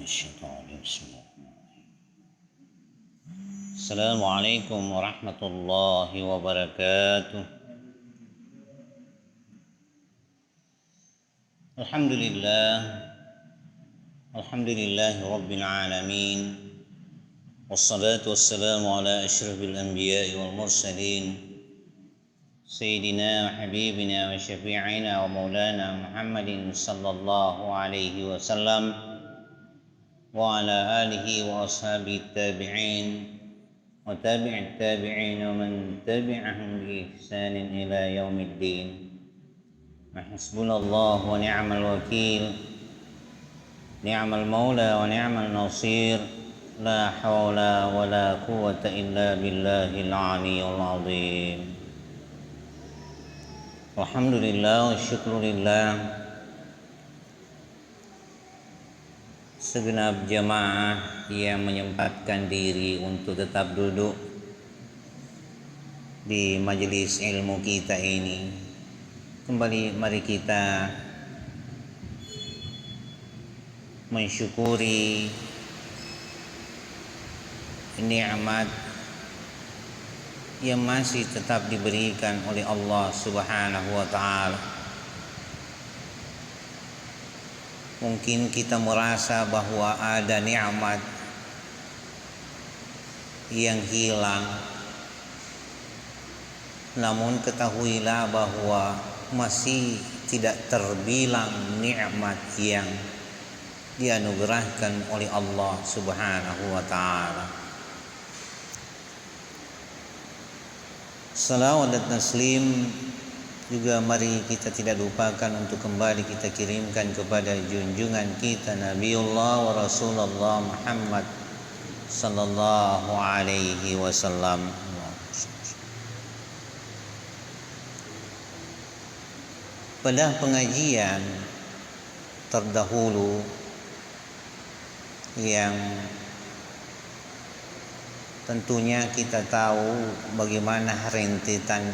الشيطان بسم الله الرحمن الرحيم. السلام عليكم ورحمة الله وبركاته. الحمد لله رب العالمين، والصلاة والسلام على أشرف الأنبياء والمرسلين سيدنا وحبيبنا وشفيعنا ومولانا محمد صلى الله عليه وسلم وعلى آله وأصحابه التابعين وتابع التابعين ومن تبعهم بإحسان إلى يوم الدين. حسبنا الله ونعم الوكيل، نعم المولى ونعم النصير، لا حول ولا قوة إلا بالله العلي العظيم. Alhamdulillah wa syukurillah, segenap jamaah yang menyempatkan diri untuk tetap duduk di majelis ilmu kita ini. Kembali mari kita mensyukuri nikmat yang masih tetap diberikan oleh Allah Subhanahu wa ta'ala. Mungkin kita merasa bahwa ada nikmat yang hilang, namun ketahuilah bahwa masih tidak terbilang nikmat yang dianugerahkan oleh Allah Subhanahu wa ta'ala. Salawat dan taslim juga mari kita tidak lupakan untuk kembali kita kirimkan kepada junjungan kita Nabiullah wa Rasulullah Muhammad sallallahu alaihi wasallam. Pada pengajian terdahulu yang tentunya kita tahu bagaimana rentetan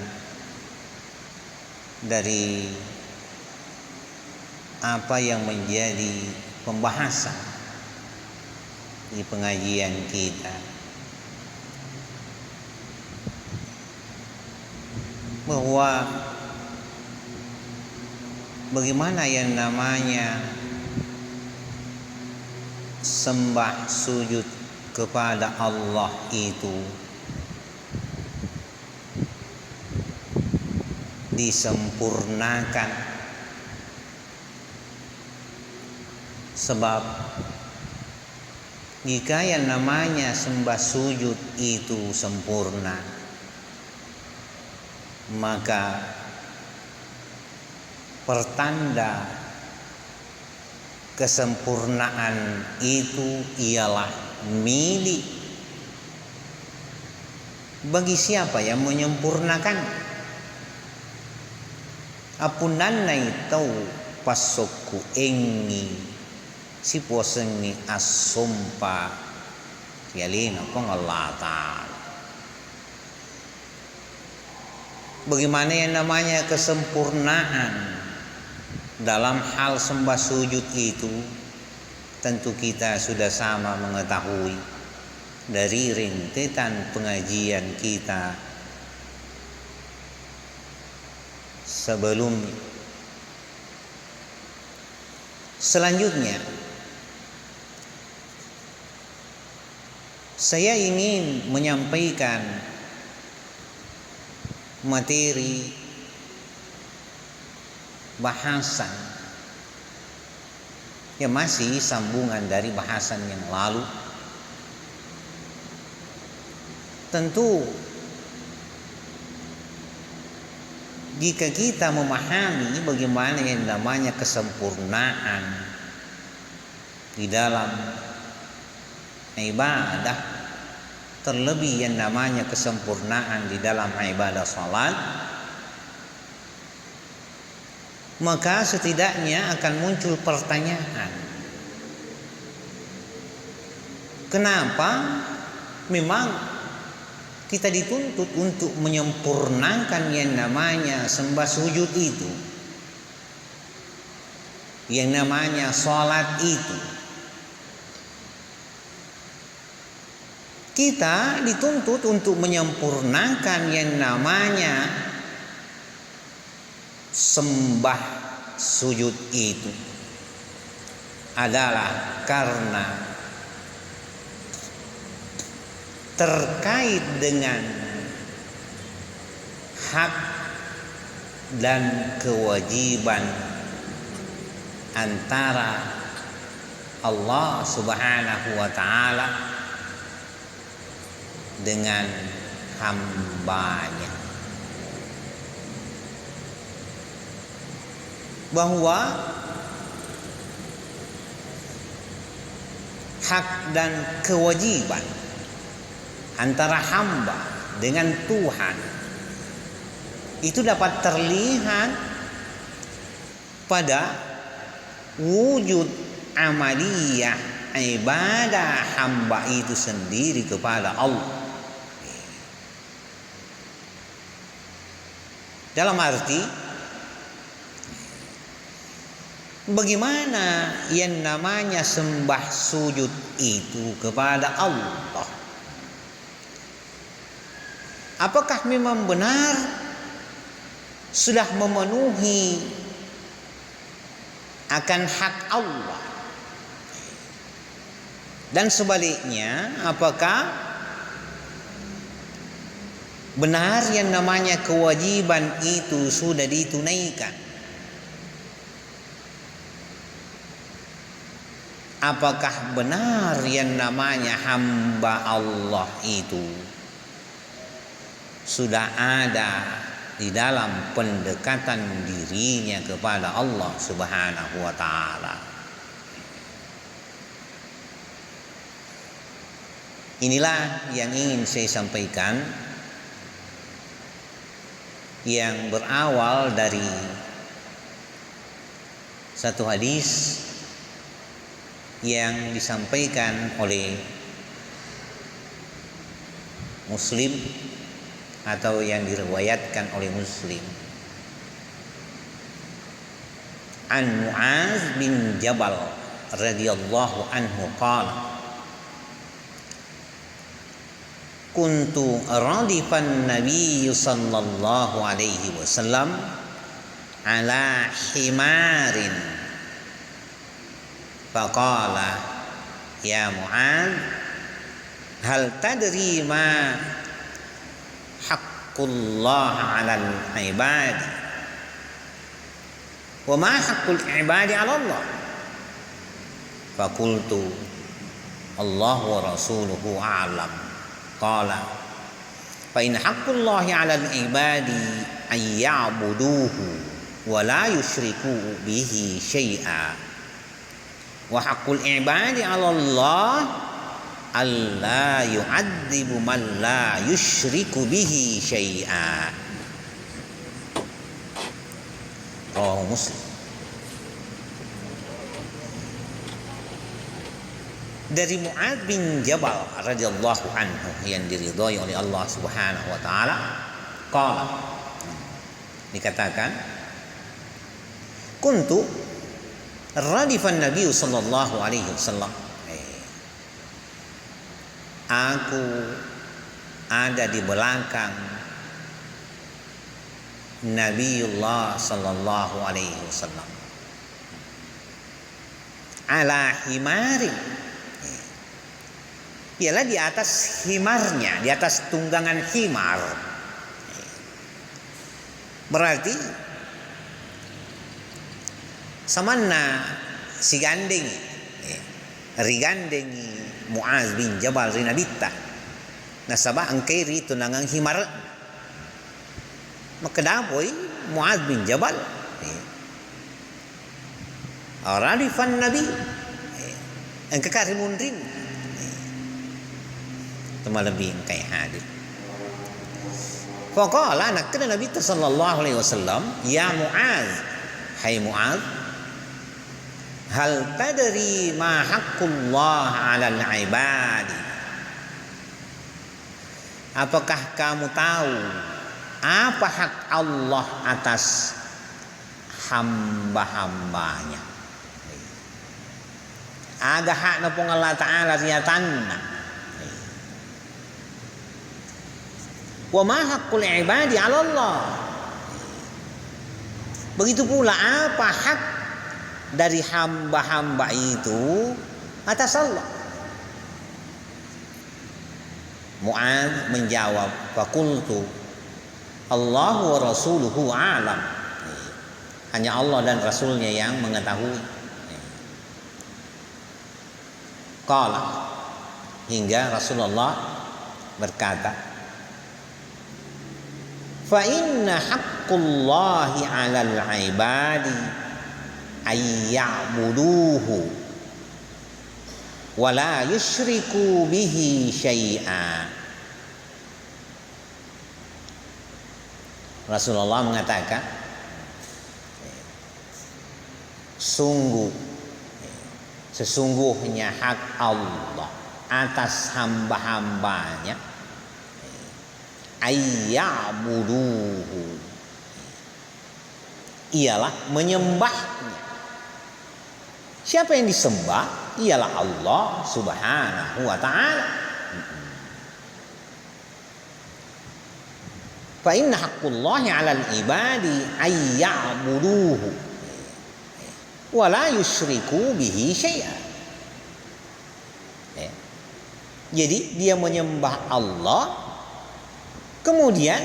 dari apa yang menjadi pembahasan di pengajian kita, bahwa bagaimana yang namanya sembah sujud kepada Allah itu disempurnakan, sebab jika yang namanya sembah sujud itu sempurna, maka pertanda kesempurnaan itu ialah milik bagi siapa yang menyempurnakan. Apunanay tau pasokku engi si posengi asumpa yalina pong Allah Ta'ala. Bagaimana yang namanya kesempurnaan dalam hal sembah sujud itu, tentu kita sudah sama mengetahui dari rentetan pengajian kita sebelumnya. Selanjutnya, saya ingin menyampaikan materi bahasan yang masih sambungan dari bahasan yang lalu. Tentu jika kita memahami bagaimana yang namanya kesempurnaan di dalam ibadah, terlebih yang namanya kesempurnaan di dalam ibadah salat, maka setidaknya akan muncul pertanyaan, kenapa memang kita dituntut untuk menyempurnakan yang namanya sembah sujud itu, yang namanya salat itu, kita dituntut untuk menyempurnakan yang namanya sembah sujud itu adalah karena terkait dengan hak dan kewajiban antara Allah Subhanahu wa taala dengan hambanya, bahwa hak dan kewajiban antara hamba dengan Tuhan itu dapat terlihat pada wujud amaliyah ibadah hamba itu sendiri kepada Allah. Dalam arti bagaimana yang namanya sembah sujud itu kepada Allah? Apakah memang benar sudah memenuhi akan hak Allah? Dan sebaliknya, apakah benar yang namanya kewajiban itu sudah ditunaikan? Apakah benar yang namanya hamba Allah itu sudah ada di dalam pendekatan dirinya kepada Allah Subhanahu wa taala? Inilah yang ingin saya sampaikan, yang berawal dari satu hadis yang disampaikan oleh Muslim atau yang diriwayatkan oleh Muslim. An Mu'az bin Jabal radhiyallahu anhu qala kuntu radifan Nabi sallallahu alaihi wasallam ala himarin faqala ya Mu'az hal tadri ma haqqullah 'alal ibad wa ma haqqul ibadi 'ala Allah faqultu Allah wa rasuluhu a'lam qala fa in haqqullahi 'alal ibadi ay ya'buduhu wa la yusyriku bihi syai'a wa haqqul ibadi 'ala Allah alla yu'adzibu man la yusyriku bihi syai'a. Rawahu Muslim. Dari Mu'adz bin Jabal radhiyallahu anhu yang diridhai oleh Allah Subhanahu wa taala, qala, dikatakan, kuntu radifan Nabi sallallahu alaihi wasallam, aku ada di belakang Nabiullah sallallahu alaihi wasallam ala himari, ialah di atas himarnya, di atas tunggangan himar. Berarti samanna si gandeng rigandengi Mu'adz bin Jabal rinabita nasaba angkay rito nangang himar makadapoy Mu'adz bin Jabal radifan Nabi ang kakarimun rin tumalabing kay hadir. Faqala, nakana Nabi sallallahu alaihi wasallam, ya Mu'adz, hai Mu'adz, hal tadri ma haqqullah 'alal ibadi? Apakah kamu tahu apa hak Allah atas hamba-hambanya? Aga hak na pong Allah Ta'ala riyatanna. Wa ma haqqul ibadi 'ala Allah. Begitu pula apa hak dari hamba-hamba itu atas Allah. Mu'adz menjawab, faqultu Allahu wa rasuluhu a'lam. Hanya Allah dan Rasulnya yang mengetahui. Qala, hingga Rasulullah berkata, fa inna haqqallahi 'alal 'ibadi ay ya'buduhu wa la yusyriku bihi syai'a. Rasulullah mengatakan, sesungguhnya hak Allah atas hamba-hambanya ayyabuduhu, ialah menyembahnya. Siapa yang disembah? Ialah Allah Subhanahu wa ta'ala. Fa inna haqqullahi 'alal ibadi ayyabuduhu wa la yusyriku bihi syai'a. Jadi dia menyembah Allah, kemudian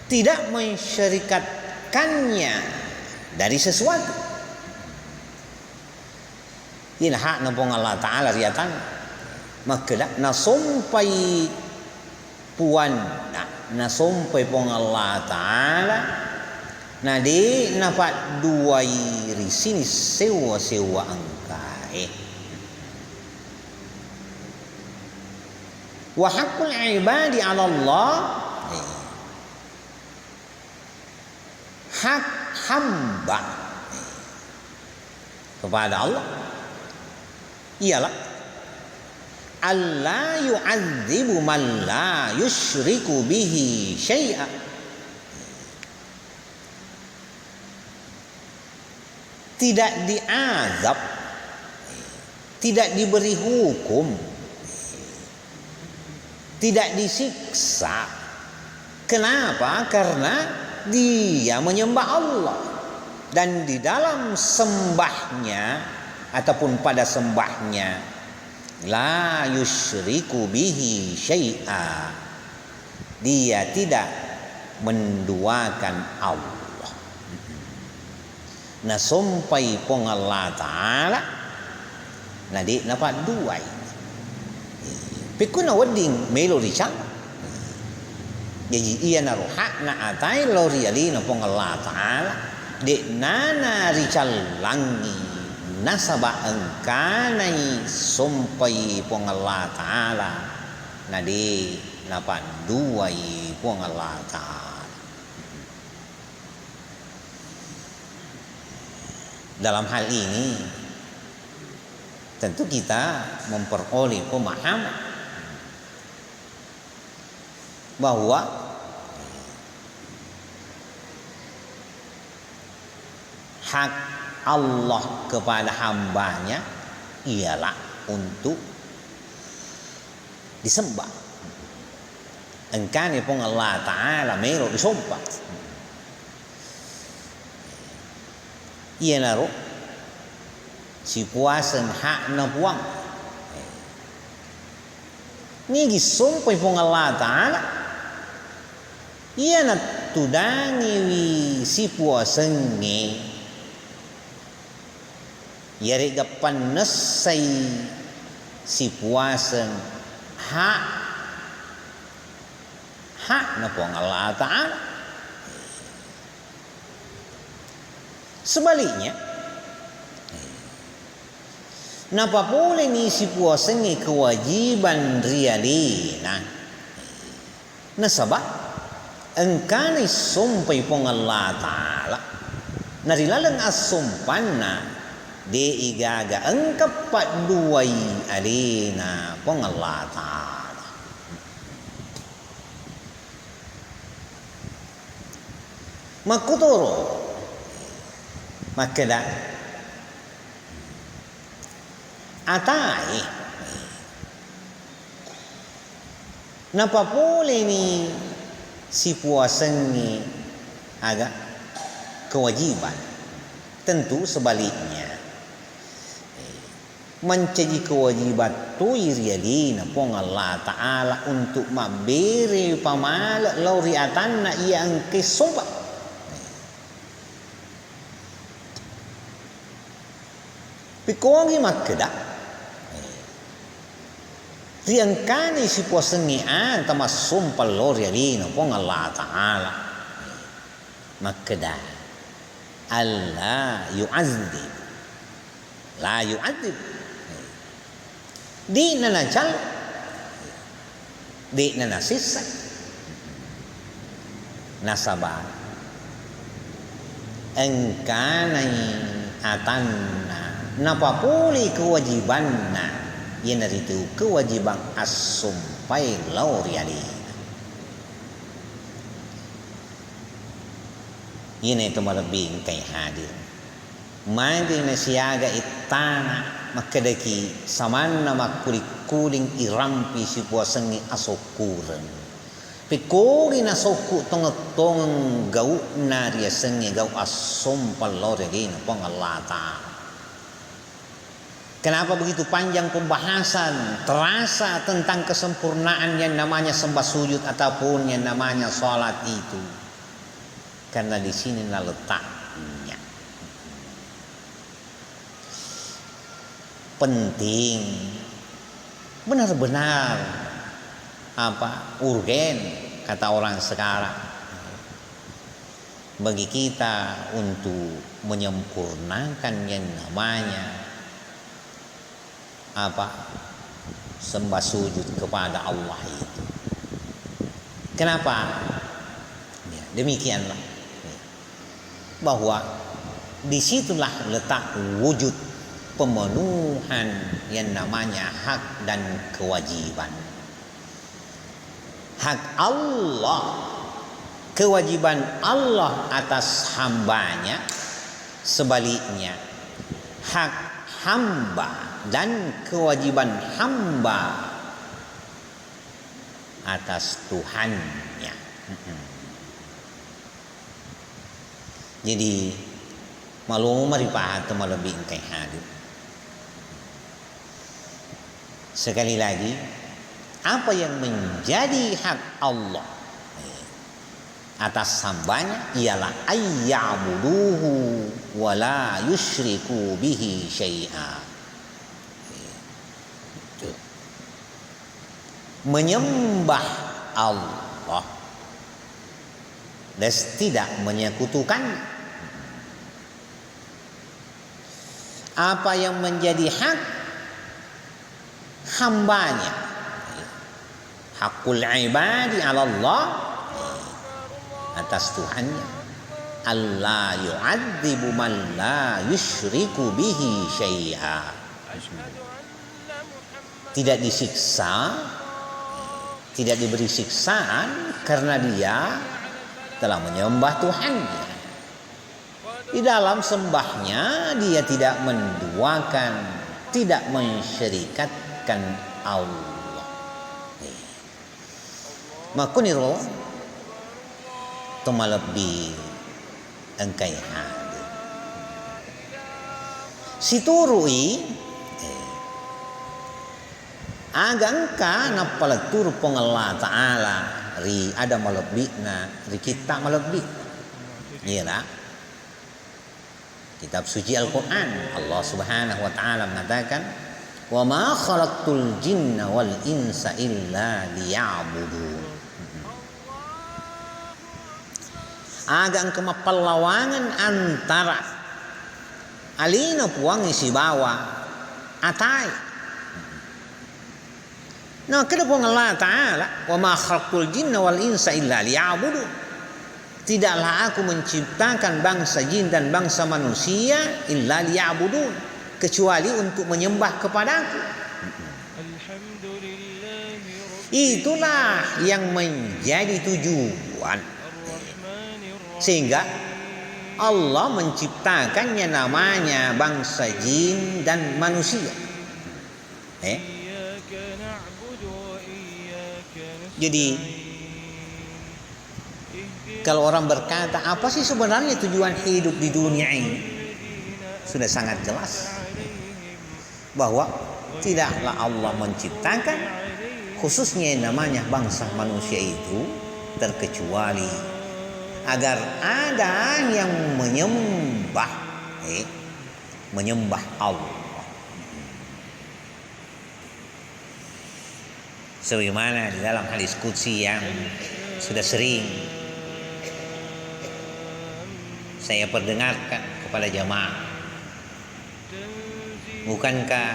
tidak mensyirikatkannya dari sesuatu. Ini hak nampung Allah Ta'ala riatan. Maka na sompai puan na sompai pong Allah Ta'ala na di napat dua iri sini sewa angkai. Wa haqqul ibadi 'ala Allah, hak hamba kepada Allah ialah alla yu'adzibu man la yusyriku bihi syai'a. Tidak diazab, tidak diberi hukum, tidak disiksa. Kenapa? Karena dia menyembah Allah, dan di dalam sembahnya ataupun pada sembahnya la yusyriku bihi syai'a, dia tidak menduakan Allah. Na sompai pong Allah Ta'ala na di napat duai pikuna wedding melo rical. Jadi ia na roha na atai lo riali na pong Allah Ta'ala de nana rical langi nasaba engkanai sompai pong Allah Ta'ala na di napat duai pong Allah Ta'ala. Dalam hal ini tentu kita memperoleh pemahaman bahwa hak Allah kepada hambanya ialah untuk disembah. Engkau pun Allah Ta'ala melo disembah. Ia naruh si puasan hak na puang ni gisumpai pong Allah Ta'ala, ia na tudangi wi si puasan nge yari gapan nasay si puasan hak na pong Allah Ta'ala. Sebaliknya, napa boleh ngisi puasa ni kewajiban rialina. Nasabah engkani sumpai pong Allah Ta'ala narilalang asumpanna de igaga engkapat duai alina pong Allah Ta'ala. Makuturo makada atai napapuli ni si puasangi agak kewajiban. Tentu sebaliknya menjadi kewajiban tu irialina pong Allah Ta'ala untuk memberi pamala lauriatan na yang kesompa. Pikongi makeda riangkani si puasangi tama sompa laurialina pong Allah Ta'ala makeda Allah yu'adzib la yu'adzib di nanajal di nanasisa nasabah engkanai atanna napapuli kewajibanna yang itu kewajiban as-sumpai lauriali ini itu malabing kay hadir mandi na siyaga itana makadaki saman na makulik-kuling irampi si puasangi asokuran pikogi na soku tong gau na riasangi gau asompal loregi na pong Allah Ta'ala. Kenapa begitu panjang pembahasan terasa tentang kesempurnaan yang namanya sembah sujud ataupun yang namanya sholat itu? Karena di sini letaknya. Penting, benar-benar urgen kata orang sekarang bagi kita untuk menyempurnakan yang namanya sembah sujud kepada Allah itu. Kenapa? Ya, demikianlah bahwa disitulah letak wujud pemenuhan yang namanya hak dan kewajiban. Hak Allah, kewajiban Allah atas hambanya, sebaliknya hak hamba dan kewajiban hamba atas Tuhannya. Jadi malum maripahat malebih kay hadir. Sekali lagi, apa yang menjadi hak Allah atas hambanya ialah ayyabuduhu wa la yusyriku bihi syai'a. Menyembah Allah dan tidak menyekutukan. Apa yang menjadi hak hambanya, hakul ibadi ala Allah, atas Tuhannya, Allah yu'adzibu man la yusyriku bihi syai'a. Tidak disiksa, tidak diberi siksaan karena dia telah menyembah Tuhannya. Di dalam sembahnya dia tidak menduakan, tidak mensyirikatkan Allah. Makuniro tumalabbi engkai hadir. Siturui agangka na palatur pong Allah Ta'ala ri ada malebihna ri kita malebih. Iyalah kitab suci Al-Quran Allah Subhanahu wa Ta'ala mengatakan wa ma khalaqtul jinna wal insa illa liya'budun. Agang kemapalawangan antara alina puang isi bawa atay. Nah, kenapa Allah Ta'ala wa ma khalaqtul jinna wal insa illa liya'budun. Tidaklah aku menciptakan bangsa jin dan bangsa manusia illa liya'budun, kecuali untuk menyembah kepadaku. Itulah yang menjadi tujuan. Sehingga Allah menciptakannya namanya bangsa jin dan manusia. Jadi Kalau orang berkata, apa sih sebenarnya tujuan hidup di dunia ini? Sudah sangat jelas bahwa tidaklah Allah menciptakan khususnya yang namanya bangsa manusia itu terkecuali agar ada yang menyembah Allah. Sebagaimana di dalam hadis qudsi yang sudah sering saya perdengarkan kepada jamaah, bukankah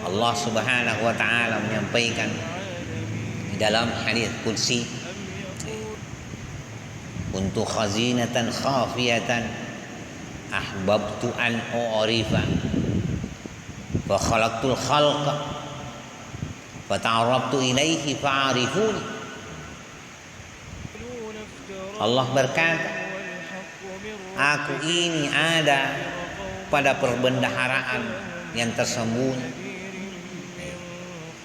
Allah Subhanahu wa taala menyampaikan di dalam hadis qudsi, "Kuntu khazinatan khafiyatan ahbabtu an u'rifa fa khalaqtul khalqa fa ta'arrabtu ilaihi fa'arifuni." Allah berkata, aku ini ada pada perbendaharaan yang tersembunyi.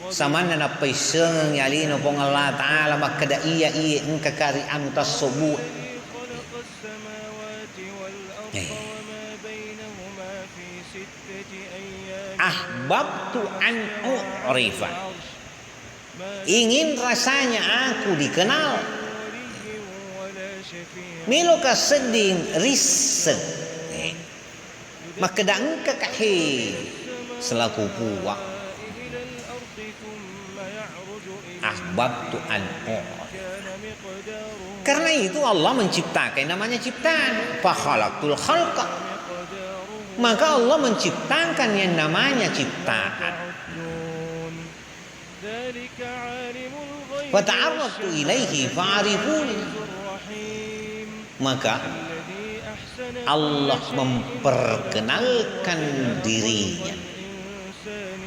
Sama na paiseng yalino pong Allah Ta'ala makada iya engka karian tasubut. Ahbabtu an u'rifa. Ingin rasanya aku dikenal. Milo ka seding riset. Makada engka kahe selaku puak. Ahbabtu an u'rifa. Karena itu Allah menciptakan namanya ciptaan. Fa khalaqtul khalqa. Maka Allah menciptakan yang namanya ciptaan. Fa ta'arraftu ilaihi fa'arifuni. Maka Allah memperkenalkan dirinya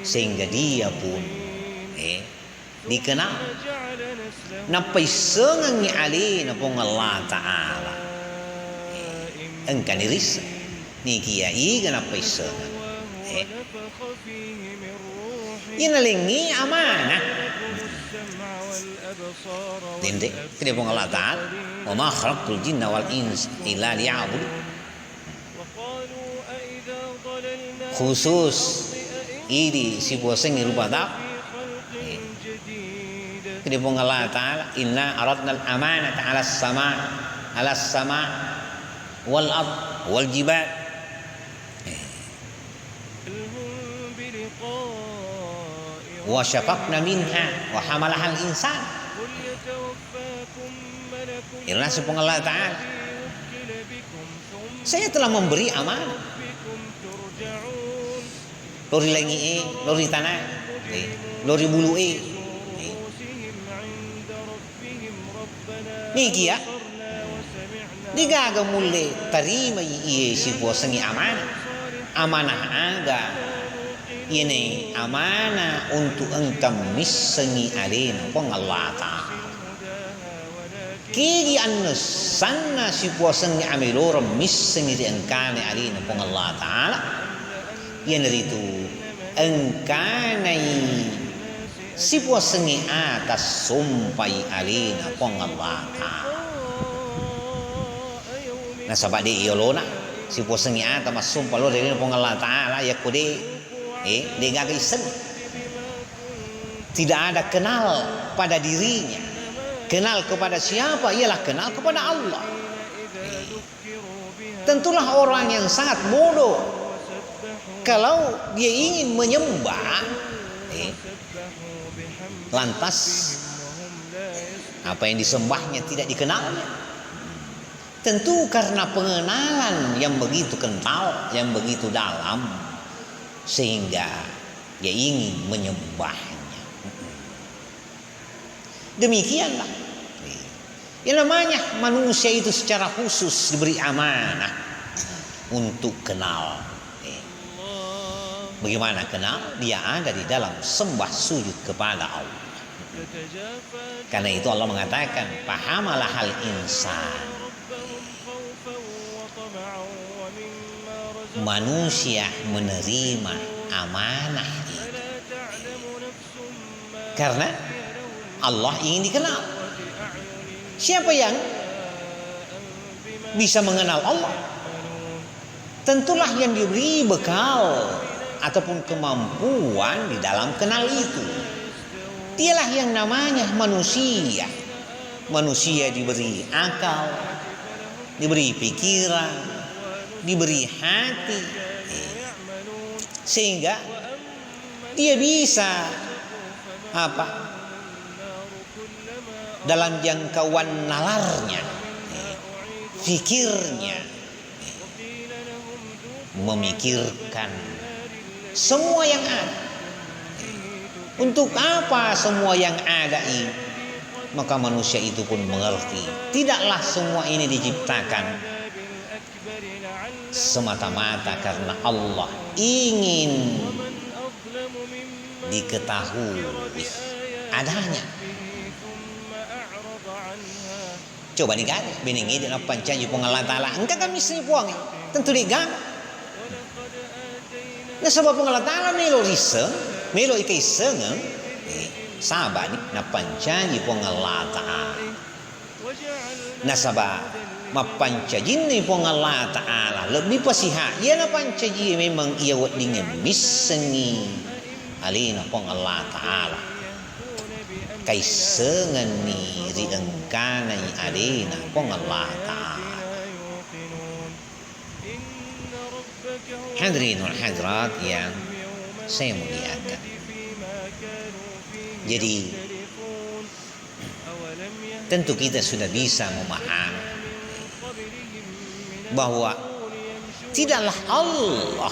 sehingga dia pun dikenal. Napai sengangi alina pong Allah Ta'ala engkan irisa ni kiai napai sengang inalingi amanah dende kini pong Allah Ta'ala wa ma khalaqtul jinna wal insa illa liya'budun. Khusus ini si bosen rupa tak kini pong Allah Ta'ala inna aradna al-amanata 'ala as-sama' wal ard wal jibal wa syaqaqna minha wa hamalaha al-insan. Irna sepung Allah Ta'ala, saya telah memberi amanah lori langi lori tanah lori bulu niki ya digaga mulle tarima iye si bosangi amanah aga ini amanah untuk engkau misengi alina pong Allah Ta'ala kiri anna sanna si bosangi amilora misengi di engkane alina pong Allah Ta'ala yan itu engkanai si bosangi atas sumpai alina pong Allah Ta'ala. Nah sabak di iolona si bosangi atas masumpa lo alina pong Allah Ta'ala ya kude dia gak isen. Tidak ada kenal pada dirinya. Kenal kepada siapa? Ialah kenal kepada Allah. Tentulah orang yang sangat bodoh kalau dia ingin menyembah lantas apa yang disembahnya tidak dikenalnya. Tentu karena pengenalan yang begitu kental, yang begitu dalam, sehingga dia ingin menyembahnya. Demikianlah. Yang namanya manusia itu secara khusus diberi amanah untuk kenal. Bagaimana kenal? Dia ada di dalam sembah sujud kepada Allah. Karena itu Allah mengatakan, "Fahamalah hal insan." Manusia menerima amanah ini karena Allah ingin dikenal. Siapa yang bisa mengenal Allah, tentulah yang diberi bekal ataupun kemampuan di dalam kenal itu. Dialah yang namanya manusia. Manusia diberi akal, diberi pikiran, diberi hati, sehingga dia bisa dalam jangkauan nalarnya, fikirnya, memikirkan semua yang ada. Untuk apa semua yang ada ini? Maka manusia itu pun mengerti, tidaklah semua ini diciptakan semata-mata karena Allah ingin diketahui adanya. Coba digan biningi di panca ju Allah Taala engka kami sini puang tentu digan. Nah sebab Allah Taala melo riseng melo ikai sengeng sahabat ni na panca ju Allah Taala. Nah sabab mapanca jinni pong Allah Ta'ala lebih pasiha ia na panca ji memang ia wad dengan misengi alina pong Allah Ta'ala kaisengan ni riengkanai alina pong Allah Ta'ala. Hadirin wal hadirat yang saya muliakan, jadi tentu kita sudah bisa memahami bahwa tidaklah Allah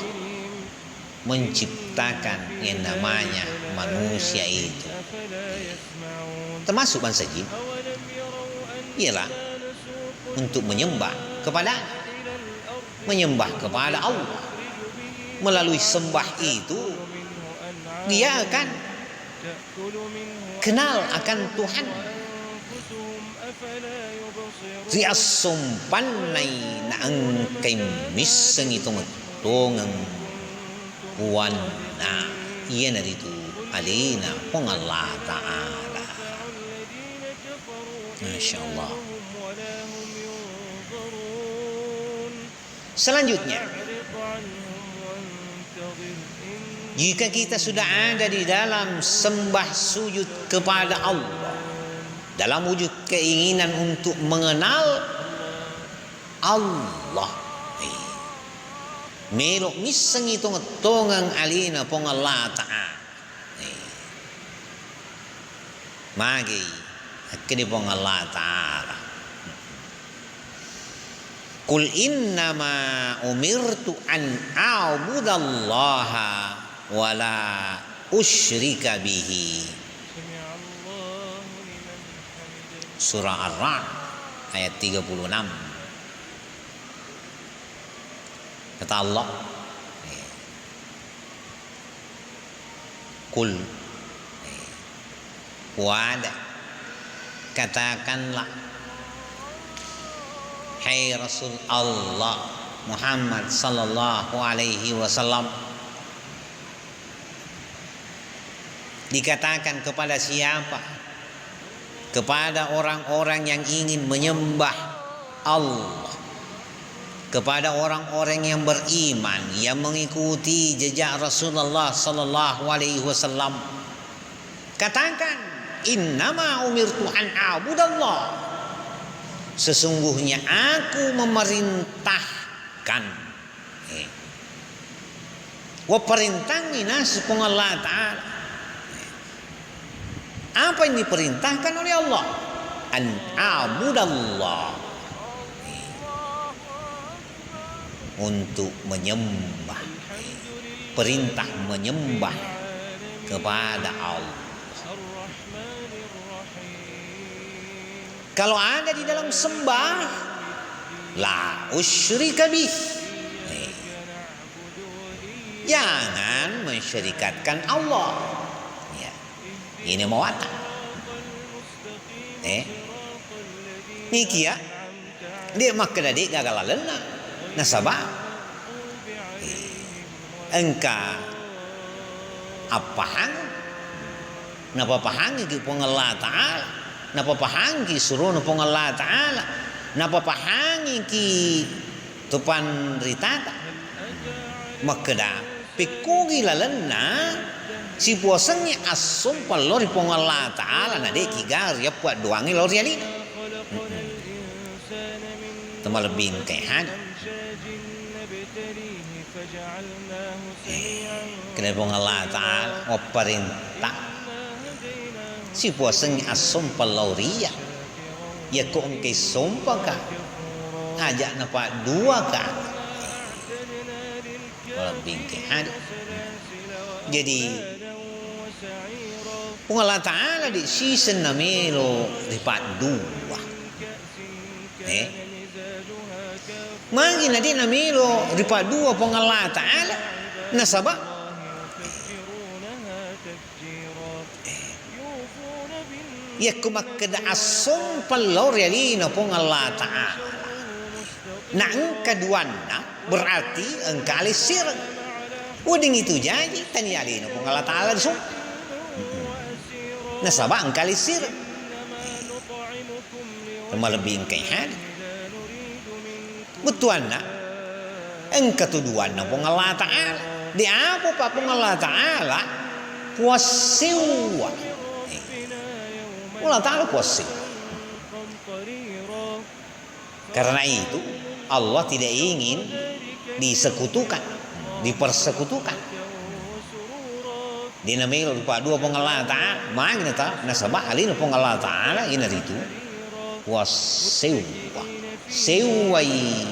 menciptakan yang namanya manusia itu, termasuk bangsa jin, ialah untuk menyembah kepada Allah. Melalui sembah itu dia akan kenal akan Tuhan. Ria sumpanai na angkay miseng itu ngetongeng wana iya na dito alina pong Allah Ta'ala. Masya Allah. Selanjutnya, jika kita sudah ada di dalam sembah sujud kepada Allah dalam wujud keinginan untuk mengenal Allah, melok miseng itu ngetongang alina pong Allah Ta'ala, magi akhirnya pong Allah Ta'ala Qul innama umirtu an a'budallaha wa la usyrika bihi. Surah Ar-Ra'd ayat 36. Kata Allah, Qul wa'ada, katakanlah hai Rasul Allah Muhammad sallallahu alaihi wasallam, dikatakan kepada siapa? Kepada orang-orang yang ingin menyembah Allah, kepada orang-orang yang beriman, yang mengikuti jejak Rasulullah sallallahu alaihi wasallam. Katakan, innama umirtu an a'budallah, sesungguhnya aku memerintahkan wa perintangi nas pung Allah Ta'ala. Apa yang diperintahkan oleh Allah? An a'budallah, untuk menyembah, perintah menyembah kepada Allah. Kalau ada di dalam sembah, la usyrika bih, jangan mensyirikatkan Allah. Ya, ini mawata. Niki ya, dia makan adik gagal lena. Nasabah, engka apa hang? Napa pahang itu pong Allah Ta'ala? Napa pahang ki suruh pong Allah Ta'ala? napa pahangi ki tupan ritata makeda pikugi lalenna si puasanya asum palori pong Allah Ta'ala na de kigar ya puat doangi lori ali tama lebih kayak kena pong Allah Ta'ala operintah si puasanya asum palori ya ko engke sumpah ka ajak napa dua ka lebih kayak jadi Allah Ta'ala di season na melo ripat dua mangin na di na melo ripat dua pong Allah Ta'ala nasaba ya kumakada asong palor yalina pong Allah Ta'ala na ang kaduana berarti ang kalisir uding itu jadi tanyalina pong Allah Ta'ala disum nasaba ang kalisir malebih kayak betuan na ang katuduan na pong Allah Ta'ala di apa pa pong Allah Ta'ala puasiwa Allah Ta'ala puasiwa karena itu Allah tidak ingin disekutukan dipersekutukan dinamil lupa dua pong Allah Ta'ala magna ta nasaba alin pong Allah Ta'ala ina itu wasiwa sewai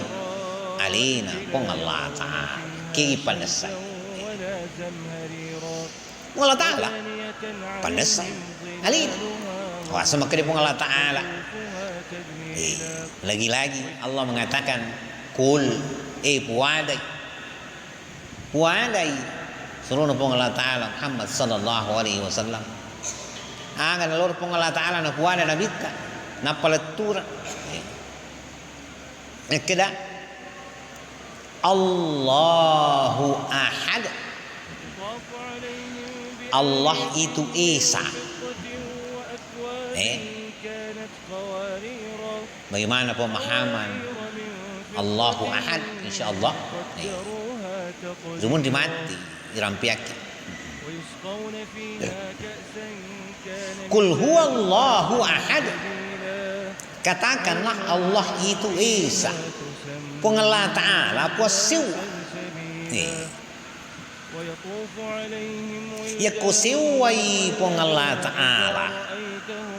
alina pong Allah Ta'ala kiki panasay Allah Ta'ala panasay alina wasa makanya pong Allah Ta'ala lagi-lagi Allah mengatakan kul puadai suruh pong Allah Ta'ala Muhammad sallallahu alaihi wasallam agan lor pong Allah Ta'ala na puada na bitka na palatura keda Allahu ahad Allah itu Esa bagaimana pemahaman Allahu ahad insyaallah zumun dimati dirampiaki kul huwallahu ahad katakanlah Allah itu Esa pong Allah Ta'ala puasiw ya kusiwai pong Allah Ta'ala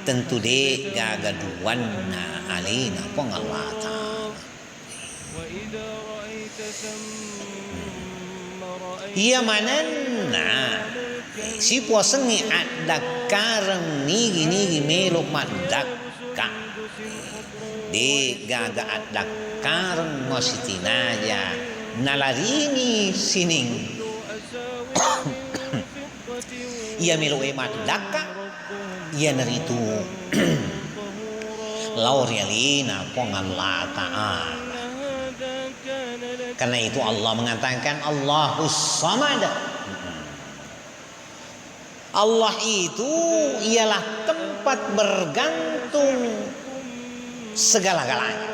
tentu de gagaduan na alina pong Allah Ta'ala iya mananna si puasengi ada karang nigi melok madakka de gaga ada karang mositinaya nalarini sining iya melok madakka iya naritu laurialina pong Allah Ta'ala karena itu Allah mengatakan Allahus Samad Allah itu ialah tempat bergantung segala-galanya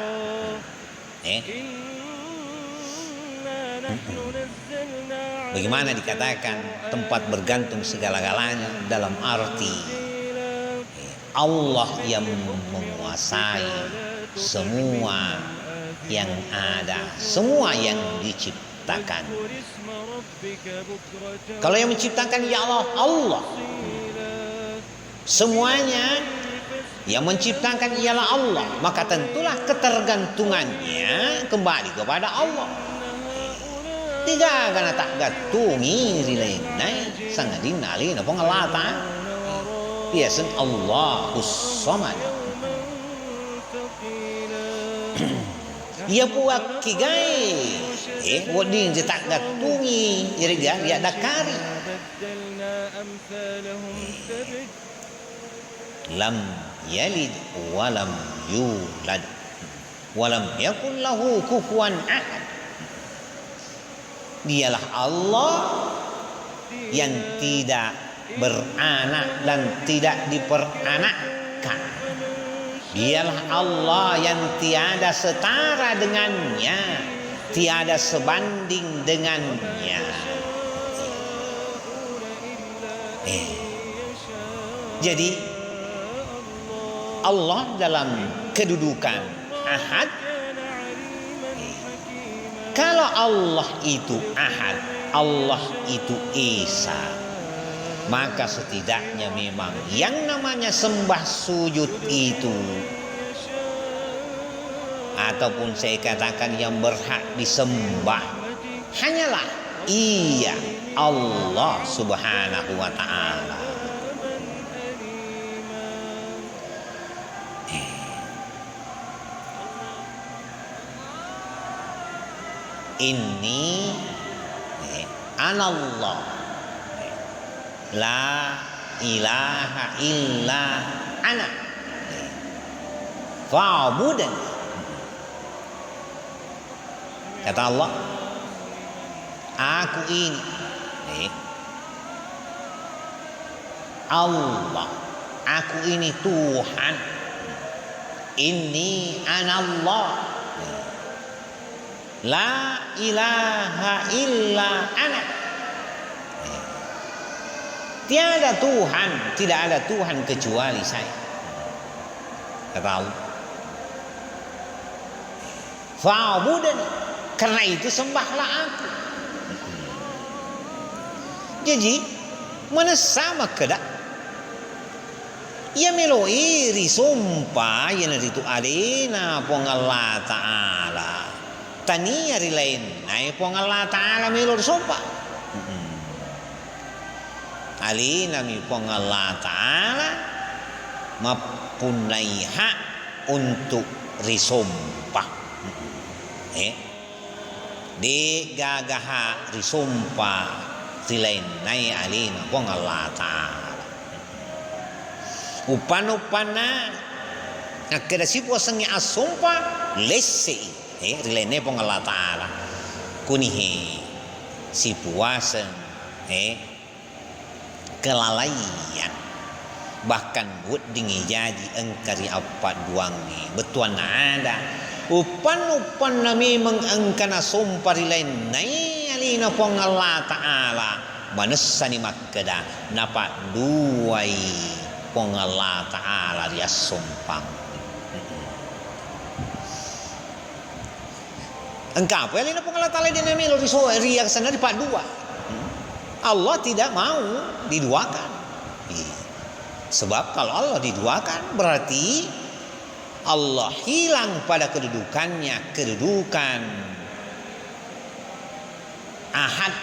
bagaimana dikatakan tempat bergantung segala-galanya dalam arti Allah yang menguasai semua yang ada, semua yang diciptakan. Kalau yang menciptakan ya Allah. Semuanya yang menciptakan ialah Allah, maka tentulah ketergantungannya kembali kepada Allah. Tidak akan tak gatungi rilainai sangadin alina pengalata. Biasan Allahus Samad. Ia buat kigai wading tak gatungi iriga ya dakari lam yalid walam yulad walam yakul lahu kufuwan ahad. Dialah Allah yang tidak beranak dan tidak diperanakkan. Dialah Allah yang tiada setara dengannya, tiada sebanding dengannya. Jadi Allah dalam kedudukan ahad. Kalau Allah itu ahad, Allah itu esa, maka setidaknya memang yang namanya sembah sujud itu, ataupun saya katakan yang berhak disembah, hanyalah Ia, Allah Subhanahu wa ta'ala. Inni anallah la ilaha illa ana fa'budan. Kata Allah, aku ini Allah, aku ini Tuhan. Inni anallah la ilaha illa ana. Tiada Tuhan, tidak ada Tuhan kecuali saya. Kata Allah, fa'budani, karena itu sembahlah aku. Jadi mana sama kedak ia meloi risumpa yang itu alina pong Allah Ta'ala. Tani hari lain naik pong Allah Ta'ala melor sopa. Alina mi pong Allah Ta'ala mapunai hak untuk risompa. Di gagaha risompa rilain naik alina pong Allah Ta'ala. Upan-upana nakeda si puasangnya asumpa lesi. Rilene pong Allah Ta'ala kunihi si puasa kelalaian bahkan buat dingi jadi engkari apa duangi betuan ada upan nami mengengkana sumpah rilain nai alina pong Allah Ta'ala manessani makkeda napa duai pong Allah Ta'ala dia sumpang. Engkau apa yang Allah Ta'ala dia melo riak sana di part 2. Allah tidak mau diduakan. Sebab kalau Allah diduakan berarti Allah hilang pada kedudukannya, kedudukan ahad,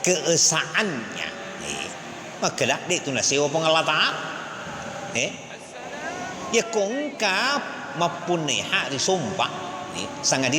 keesaannya. Maka dah dia tu nak sewa pun Allah Ta'ala. Ya kongkap mapunai hak disumpah sangat